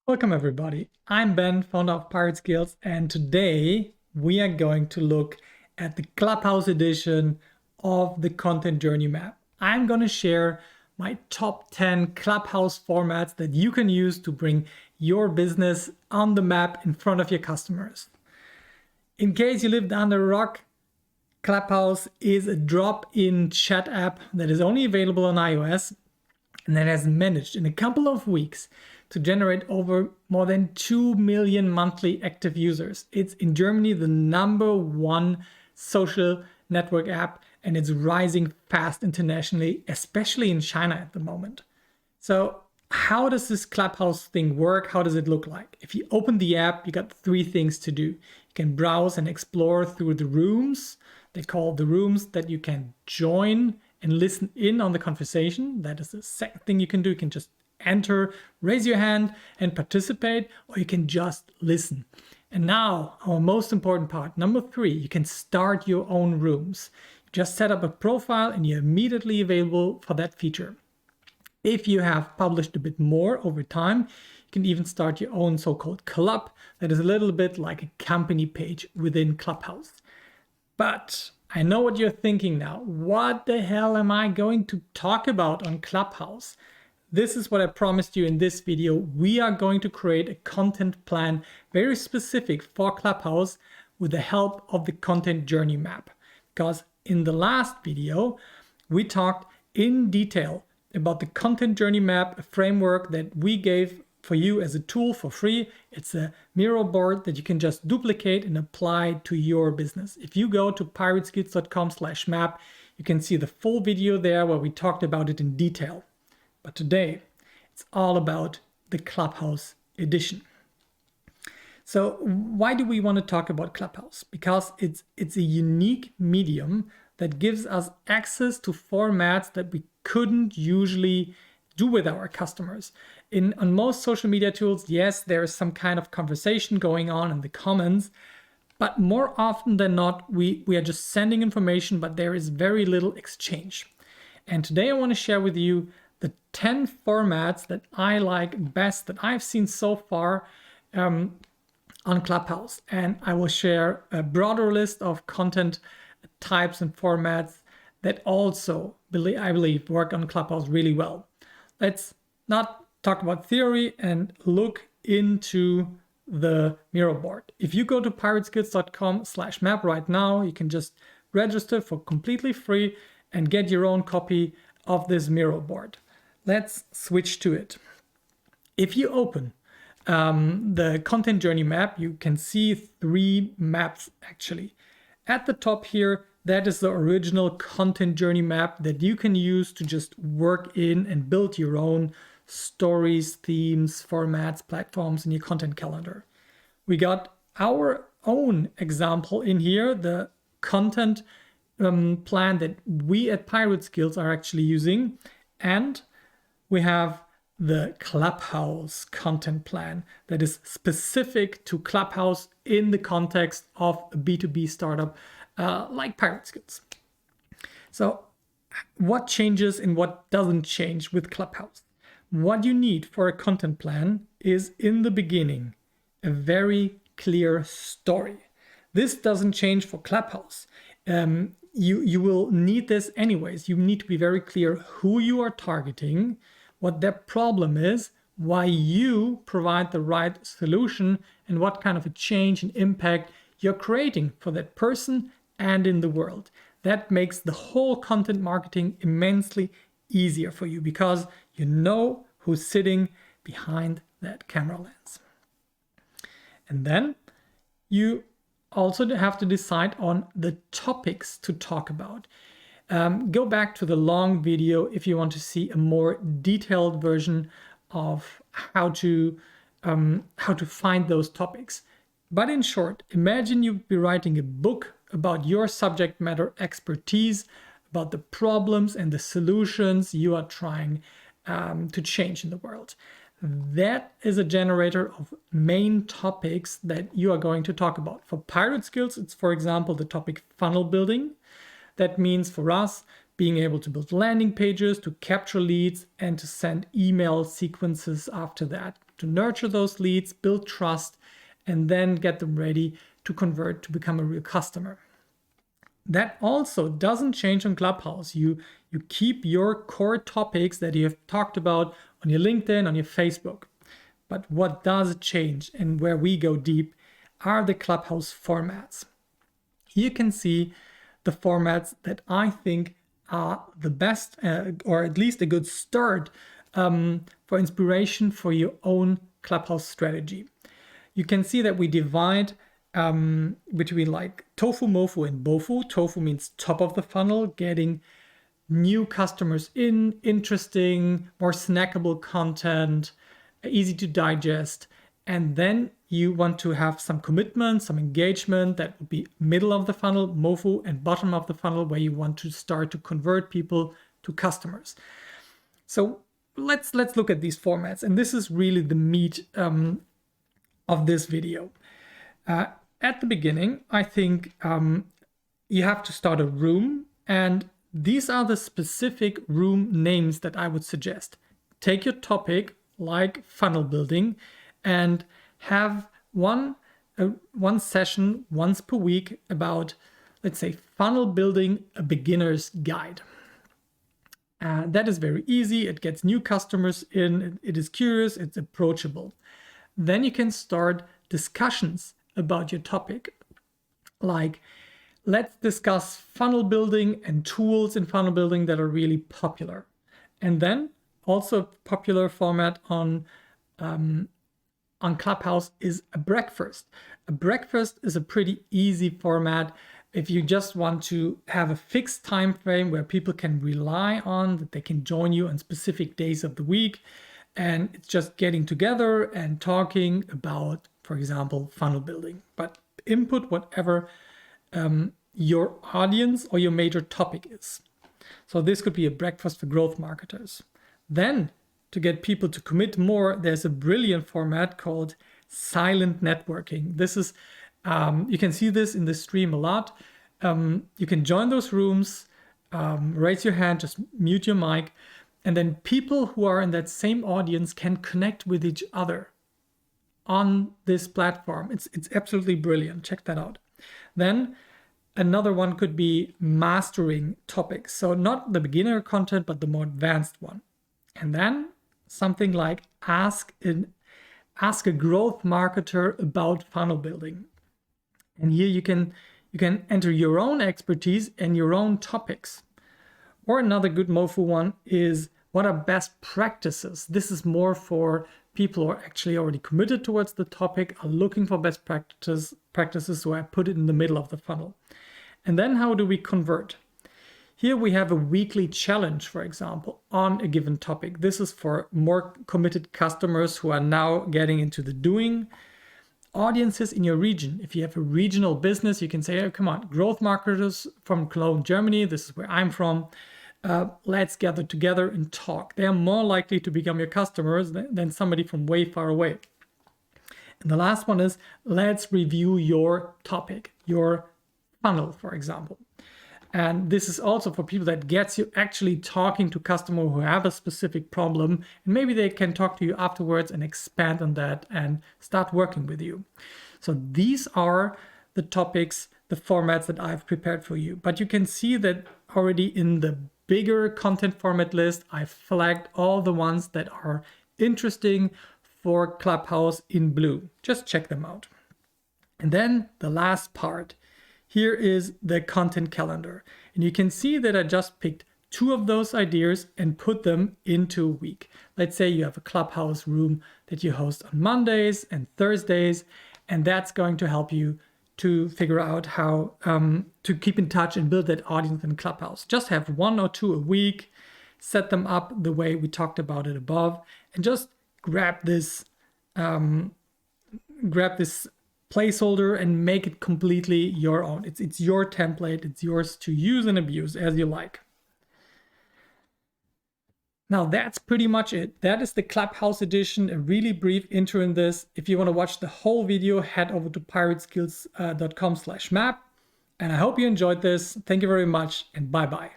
Welcome everybody. I'm Ben, founder of pirateskills, and today we are going to look at the Clubhouse edition of the content journey map. I'm going to share my top 10 Clubhouse formats that you can use to bring your business on the map in front of your customers. In case you lived under a rock, Clubhouse is a drop-in chat app that is only available on iOS and that has managed in a couple of weeks to generate over more than 2 million monthly active users. It's in Germany the #1 social network app, and it's rising fast internationally, especially in China at the moment. So how does this Clubhouse thing work? How does it look like? If you open the app, you got 3 things to do. You can browse and explore through the rooms. They call the rooms that you can join and listen in on the conversation. That is the second thing you can do. You can just enter, raise your hand and participate, or you can just listen. And now our most important part, number 3, you can start your own rooms. Just set up a profile and you're immediately available for that feature. If you have published a bit more over time, you can even start your own so-called club that is a little bit like a company page within Clubhouse. But I know what you're thinking now. What the hell am I going to talk about on Clubhouse? This is what I promised you in this video. We are going to create a content plan very specific for Clubhouse with the help of the content journey map. Because in the last video, we talked in detail about the content journey map, a framework that we gave for you as a tool for free. It's a Miro board that you can just duplicate and apply to your business. If you go to pirateskills.com/map, you can see the full video there where we talked about it in detail. But today, it's all about the Clubhouse edition. So why do we want to talk about Clubhouse? Because it's a unique medium that gives us access to formats that we couldn't usually do with our customers. On most social media tools, yes, there is some kind of conversation going on in the comments, but more often than not, we are just sending information, but there is very little exchange. And today I want to share with you the 10 formats that I like best that I've seen so far on Clubhouse. And I will share a broader list of content types and formats that also, I believe, work on Clubhouse really well. Let's not talk about theory and look into the Miro board. If you go to pirateskills.com/map right now, you can just register for completely free and get your own copy of this Miro board. Let's switch to it. If you open the content journey map, you can see 3 maps actually. At the top here, that is the original content journey map that you can use to just work in and build your own stories, themes, formats, platforms in your content calendar. We got our own example in here, the content plan that we at pirateskills are actually using. And we have the Clubhouse content plan that is specific to Clubhouse in the context of a B2B startup like pirateskills. So what changes and what doesn't change with Clubhouse? What you need for a content plan is, in the beginning, a very clear story. This doesn't change for Clubhouse. You will need this anyways. You need to be very clear who you are targeting, what their problem is, why you provide the right solution, and what kind of a change and impact you're creating for that person and in the world. That makes the whole content marketing immensely easier for you because you know who's sitting behind that camera lens. And then you also have to decide on the topics to talk about. Go back to the long video if you want to see a more detailed version of how to find those topics. But in short, imagine you'd be writing a book about your subject matter expertise, about the problems and the solutions you are trying to change in the world. That is a generator of main topics that you are going to talk about. For pirateskills, it's, for example, the topic funnel building. That means for us being able to build landing pages, to capture leads, and to send email sequences after that. to nurture those leads, build trust, and then get them ready to convert to become a real customer. That also doesn't change on Clubhouse. You keep your core topics that you have talked about on your LinkedIn, on your Facebook. But what does change and where we go deep are the Clubhouse formats. Here you can see the formats that I think are the best, or at least a good start for inspiration for your own Clubhouse strategy. You can see that we divide between like tofu, mofu, and bofu. Tofu means top of the funnel, getting new customers in, interesting, more snackable content, easy to digest. And then you want to have some commitment, some engagement. That would be middle of the funnel, mofu, and bottom of the funnel, where you want to start to convert people to customers. So let's look at these formats. And this is really the meat of this video. At the beginning, I think you have to start a room, and these are the specific room names that I would suggest. Take your topic like funnel building and have one session once per week about, let's say, funnel building, a beginner's guide. That is very easy. It gets new customers in. It is curious. It's approachable. Then you can start discussions about your topic. Like, let's discuss funnel building and tools in funnel building that are really popular. And then also a popular format on Clubhouse is a breakfast. A breakfast is a pretty easy format if you just want to have a fixed time frame where people can rely on, that they can join you on specific days of the week. And it's just getting together and talking about, for example, funnel building. But input whatever your audience or your major topic is. So this could be a breakfast for growth marketers. Then, to get people to commit more, there's a brilliant format called silent networking. This is, you can see this in the stream a lot. You can join those rooms, raise your hand, just mute your mic, and then people who are in that same audience can connect with each other on this platform. It's absolutely brilliant. Check that out. Then another one could be mastering topics. So not the beginner content, but the more advanced one. And then something like ask a growth marketer about funnel building. And here you can enter your own expertise and your own topics. Or another good MoFu one is, what are best practices? This is more for people who are actually already committed towards the topic, are looking for best practices, so I put it in the middle of the funnel. And then how do we convert? Here we have a weekly challenge, for example, on a given topic. This is for more committed customers who are now getting into the doing. Audiences in your region. If you have a regional business, you can say, oh, come on, growth marketers from Cologne, Germany, this is where I'm from. Let's gather together and talk. They are more likely to become your customers than somebody from way far away. And the last one is, let's review your topic, your funnel, for example. And this is also for people that gets you actually talking to customers who have a specific problem, and maybe they can talk to you afterwards and expand on that and start working with you. So these are the topics, the formats that I've prepared for you. But you can see that already in the bigger content format list, I've flagged all the ones that are interesting for Clubhouse in blue. Just check them out. And then the last part. Here is the content calendar. And you can see that I just picked 2 of those ideas and put them into a week. Let's say you have a Clubhouse room that you host on Mondays and Thursdays, and that's going to help you to figure out how to keep in touch and build that audience in Clubhouse. Just have 1 or 2 a week, set them up the way we talked about it above, and just grab this placeholder and make it completely your own. It's your template. It's yours to use and abuse as you like. Now that's pretty much it. That is the Clubhouse edition, a really brief intro in this. If you want to watch the whole video, head over to pirateskills.com/map. And I hope you enjoyed this. Thank you very much, and bye-bye.